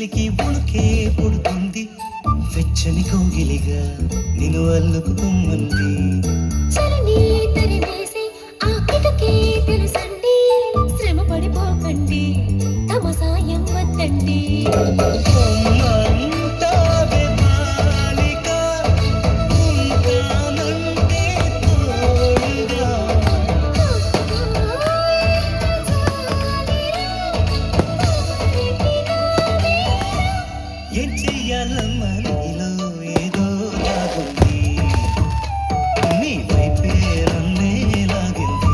చలికి ఉణుకే పుడుతుంది వెచ్చని కోగిలిగా నిన్ను అల్లుకుపోమంది చలిని తరిమేసి ఆ కిటకే తెలుసండి శ్రమ పడిపోకండి తమ సాయం వద్దండి పొమ్మంటావే బాలిక, ఉంటానంటే తోడుగా. ఏం చెయ్యాలమ్మా నీలో ఏదో లాగుంది నీ వైపే నన్నే లాగింది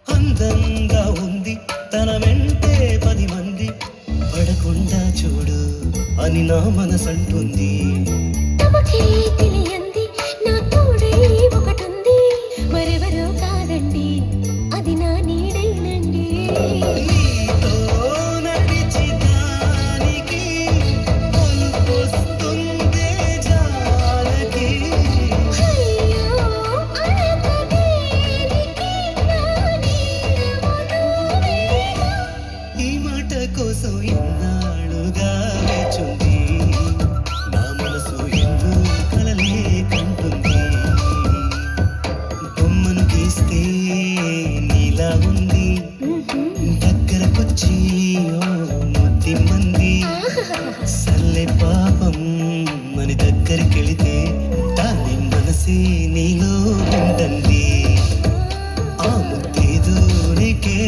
అందంగా ఉంది తన వెంటే 10 మంది పడకుండా చూడు అని నా మనసంటుంది తమకే తెలియంది నా తోడై ఒకటుంది మరెవరో కాదండి అది నా నీడైనండి నీతో నడిచి దానికి పలుకొస్తుందే జానకి అయ్యో అడక దేనికి నా నీడమనువేగా ఈ మాట కోసం ఎన్నాళ్ళుగా వేచుంది నా మనసు ఎన్నో కలలే కంటుంది బొమ్మను గీస్తే నీలా ఉంది దగ్గరకొచ్చి ఓ ముద్దిమ్మంది సల్లే పాపం మన దగ్గరికెళితే దాని మనసే నీలో ఉందండి ఆ ముద్దేదో నీకే